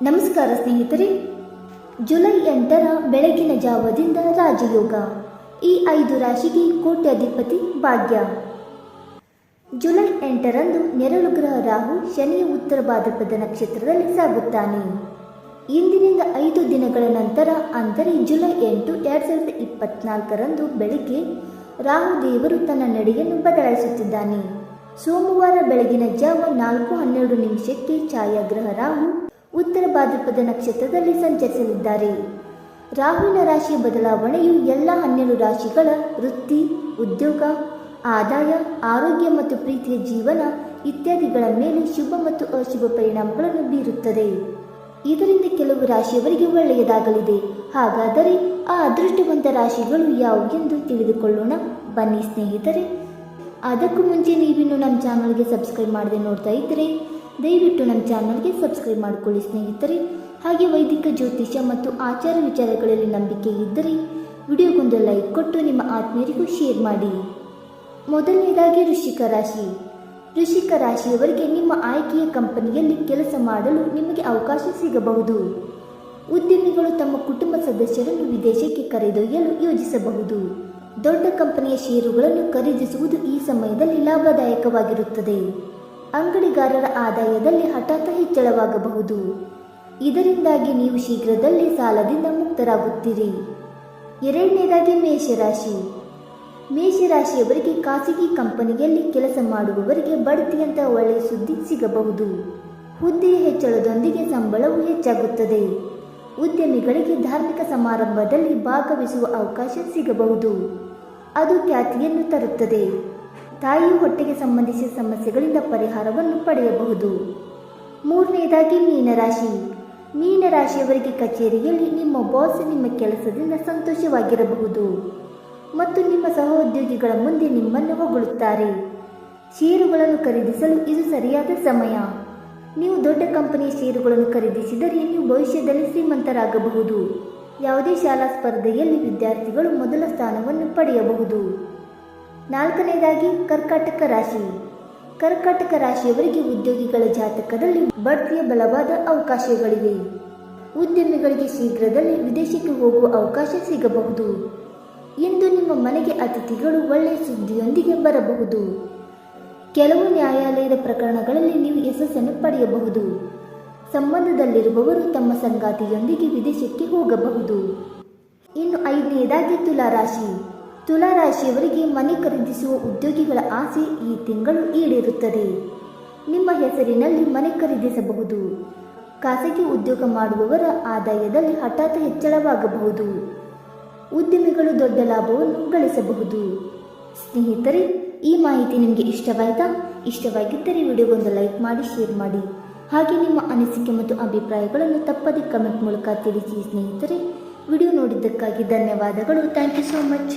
ನಮಸ್ಕಾರ ಸ್ನೇಹಿತರೆ. ಜುಲೈ 8ರ ಬೆಳಗಿನ ಜಾವದಿಂದ ರಾಜಯೋಗ. ಈ 5 ರಾಶಿಗೆ ಕೋಟ್ಯಾಧಿಪತಿ ಭಾಗ್ಯ. ಜುಲೈ 8ರಂದು ನೆರಳು ಗ್ರಹ ರಾಹು ಶನಿಯ ಉತ್ತರ ಭಾದ್ರಪದ ನಕ್ಷತ್ರದಲ್ಲಿ ಸಾಗುತ್ತಾನೆ. ಇಂದಿನಿಂದ 5 ದಿನಗಳ ನಂತರ ಅಂದರೆ ಜುಲೈ 8, 2024ರಂದು ಬೆಳಿಗ್ಗೆ ರಾಹು ದೇವರು ತನ್ನ ನಡೆಯನ್ನು ಬದಲಾಯಿಸುತ್ತಿದ್ದಾನೆ. ಸೋಮವಾರ ಬೆಳಗಿನ ಜಾವ 4:12 ಛಾಯಾಗ್ರಹ ರಾಹು ಉತ್ತರ ಭಾದ್ರಪದ ನಕ್ಷತ್ರದಲ್ಲಿ ಸಂಚರಿಸಲಿದ್ದಾರೆ. ರಾಹುವಿನ ರಾಶಿಯ ಬದಲಾವಣೆಯು ಎಲ್ಲ 12 ರಾಶಿಗಳ ವೃತ್ತಿ, ಉದ್ಯೋಗ, ಆದಾಯ, ಆರೋಗ್ಯ ಮತ್ತು ಪ್ರೀತಿಯ ಜೀವನ ಇತ್ಯಾದಿಗಳ ಮೇಲೆ ಶುಭ ಮತ್ತು ಅಶುಭ ಪರಿಣಾಮಗಳನ್ನು ಬೀರುತ್ತದೆ. ಇದರಿಂದ ಕೆಲವು ರಾಶಿಯವರಿಗೆ ಒಳ್ಳೆಯದಾಗಲಿದೆ. ಹಾಗಾದರೆ ಆ ಅದೃಷ್ಟವಂತ ರಾಶಿಗಳು ಯಾವುವು ಎಂದು ತಿಳಿದುಕೊಳ್ಳೋಣ ಬನ್ನಿ ಸ್ನೇಹಿತರೆ. ಅದಕ್ಕೂ ಮುಂಚೆ ನೀವಿನ್ನು ನಮ್ಮ ಚಾನಲ್ಗೆ ಸಬ್ಸ್ಕ್ರೈಬ್ ಮಾಡದೆ ನೋಡ್ತಾ ಇದ್ದರೆ ದಯವಿಟ್ಟು ನಮ್ಮ ಚಾನಲ್ಗೆ ಸಬ್ಸ್ಕ್ರೈಬ್ ಮಾಡಿಕೊಳ್ಳಿ ಸ್ನೇಹಿತರೆ. ಹಾಗೆ ವೈದಿಕ ಜ್ಯೋತಿಷ್ಯ ಮತ್ತು ಆಚಾರ ವಿಚಾರಗಳಲ್ಲಿ ನಂಬಿಕೆ ಇದ್ದರೆ ವಿಡಿಯೋಗೊಂದು ಲೈಕ್ ಕೊಟ್ಟು ನಿಮ್ಮ ಆತ್ಮೀಯರಿಗೂ ಶೇರ್ ಮಾಡಿ. ಮೊದಲನೇದಾಗಿ ವೃಶ್ಚಿಕ ರಾಶಿ. ವೃಶ್ಚಿಕ ರಾಶಿಯವರಿಗೆ ನಿಮ್ಮ ಆಯ್ಕೆಯ ಕಂಪನಿಯಲ್ಲಿ ಕೆಲಸ ಮಾಡಲು ನಿಮಗೆ ಅವಕಾಶ ಸಿಗಬಹುದು. ಉದ್ಯಮಿಗಳು ತಮ್ಮ ಕುಟುಂಬ ಸದಸ್ಯರನ್ನು ವಿದೇಶಕ್ಕೆ ಕರೆದೊಯ್ಯಲು ಯೋಜಿಸಬಹುದು. ದೊಡ್ಡ ಕಂಪನಿಯ ಷೇರುಗಳನ್ನು ಖರೀದಿಸುವುದು ಈ ಸಮಯದಲ್ಲಿ ಲಾಭದಾಯಕವಾಗಿರುತ್ತದೆ. ಅಂಗಡಿಗಾರರ ಆದಾಯದಲ್ಲಿ ಹಠಾತ್ ಹೆಚ್ಚಳವಾಗಬಹುದು. ಇದರಿಂದಾಗಿ ನೀವು ಶೀಘ್ರದಲ್ಲೇ ಸಾಲದಿಂದ ಮುಕ್ತರಾಗುತ್ತೀರಿ. ಎರಡನೇದಾಗಿ ಮೇಷರಾಶಿ. ಮೇಷರಾಶಿಯವರಿಗೆ ಖಾಸಗಿ ಕಂಪನಿಯಲ್ಲಿ ಕೆಲಸ ಮಾಡುವವರಿಗೆ ಬಡ್ತಿಯಂತಹ ಒಳ್ಳೆಯ ಸುದ್ದಿ ಸಿಗಬಹುದು. ಹುದ್ದೆಯ ಹೆಚ್ಚಳದೊಂದಿಗೆ ಸಂಬಳವು ಹೆಚ್ಚಾಗುತ್ತದೆ. ಉದ್ಯಮಿಗಳಿಗೆ ಧಾರ್ಮಿಕ ಸಮಾರಂಭದಲ್ಲಿ ಭಾಗವಹಿಸುವ ಅವಕಾಶ ಸಿಗಬಹುದು. ಅದು ಖ್ಯಾತಿಯನ್ನು ತರುತ್ತದೆ. ತಾಯಿಯ ಹೊಟ್ಟೆಗೆ ಸಂಬಂಧಿಸಿದ ಸಮಸ್ಯೆಗಳಿಂದ ಪರಿಹಾರವನ್ನು ಪಡೆಯಬಹುದು. ಮೂರನೆಯದಾಗಿ ಮೀನರಾಶಿ. ಮೀನರಾಶಿಯವರಿಗೆ ಕಚೇರಿಯಲ್ಲಿ ನಿಮ್ಮ ಬಾಸ್ ನಿಮ್ಮ ಕೆಲಸದಿಂದ ಸಂತೋಷವಾಗಿರಬಹುದು ಮತ್ತು ನಿಮ್ಮ ಸಹೋದ್ಯೋಗಿಗಳ ಮುಂದೆ ನಿಮ್ಮನ್ನು ಹೊಗಳುತ್ತಾರೆ. ಷೇರುಗಳನ್ನು ಖರೀದಿಸಲು ಇದು ಸರಿಯಾದ ಸಮಯ. ನೀವು ದೊಡ್ಡ ಕಂಪನಿಯ ಷೇರುಗಳನ್ನು ಖರೀದಿಸಿದರೆ ನೀವು ಭವಿಷ್ಯದಲ್ಲಿ ಶ್ರೀಮಂತರಾಗಬಹುದು. ಯಾವುದೇ ಶಾಲಾ ಸ್ಪರ್ಧೆಯಲ್ಲಿ ವಿದ್ಯಾರ್ಥಿಗಳು ಮೊದಲ ಸ್ಥಾನವನ್ನು ಪಡೆಯಬಹುದು. ನಾಲ್ಕನೇದಾಗಿ ಕರ್ಕಾಟಕ ರಾಶಿ. ಕರ್ಕಾಟಕ ರಾಶಿಯವರಿಗೆ ಉದ್ಯೋಗಿಗಳ ಜಾತಕದಲ್ಲಿ ಬಡ್ತಿಯ ಬಲವಾದ ಅವಕಾಶಗಳಿವೆ. ಉದ್ಯಮಿಗಳಿಗೆ ಶೀಘ್ರದಲ್ಲೇ ವಿದೇಶಕ್ಕೆ ಹೋಗುವ ಅವಕಾಶ ಸಿಗಬಹುದು. ಇಂದು ನಿಮ್ಮ ಮನೆಗೆ ಅತಿಥಿಗಳು ಒಳ್ಳೆಯ ಸುದ್ದಿಯೊಂದಿಗೆ ಬರಬಹುದು. ಕೆಲವು ನ್ಯಾಯಾಲಯದ ಪ್ರಕರಣಗಳಲ್ಲಿ ನೀವು ಯಶಸ್ಸನ್ನು ಪಡೆಯಬಹುದು. ಸಂಬಂಧದಲ್ಲಿರುವವರು ತಮ್ಮ ಸಂಗಾತಿಯೊಂದಿಗೆ ವಿದೇಶಕ್ಕೆ ಹೋಗಬಹುದು. ಇನ್ನು 5ನೇದಾಗಿ ತುಲಾರಾಶಿ. ತುಲಾರಾಶಿಯವರಿಗೆ ಮನೆ ಖರೀದಿಸುವ ಉದ್ಯೋಗಿಗಳ ಆಸೆ ಈ ತಿಂಗಳು ಈಡೇರುತ್ತದೆ. ನಿಮ್ಮ ಹೆಸರಿನಲ್ಲಿ ಮನೆ ಖರೀದಿಸಬಹುದು. ಖಾಸಗಿ ಉದ್ಯೋಗ ಮಾಡುವವರ ಆದಾಯದಲ್ಲಿ ಹಠಾತ್ ಹೆಚ್ಚಳವಾಗಬಹುದು. ಉದ್ಯಮಿಗಳು ದೊಡ್ಡ ಲಾಭವನ್ನು ಗಳಿಸಬಹುದು. ಸ್ನೇಹಿತರೆ, ಈ ಮಾಹಿತಿ ನಿಮಗೆ ಇಷ್ಟವಾಯಿತಾ? ಇಷ್ಟವಾಗಿದ್ದರೆ ವಿಡಿಯೋಗೊಂದು ಲೈಕ್ ಮಾಡಿ, ಶೇರ್ ಮಾಡಿ. ಹಾಗೆ ನಿಮ್ಮ ಅನಿಸಿಕೆ ಮತ್ತು ಅಭಿಪ್ರಾಯಗಳನ್ನು ತಪ್ಪದೇ ಕಮೆಂಟ್ ಮೂಲಕ ತಿಳಿಸಿ ಸ್ನೇಹಿತರೆ. ವಿಡಿಯೋ ನೋಡಿದ್ದಕ್ಕಾಗಿ ಧನ್ಯವಾದಗಳು. Thank you so much.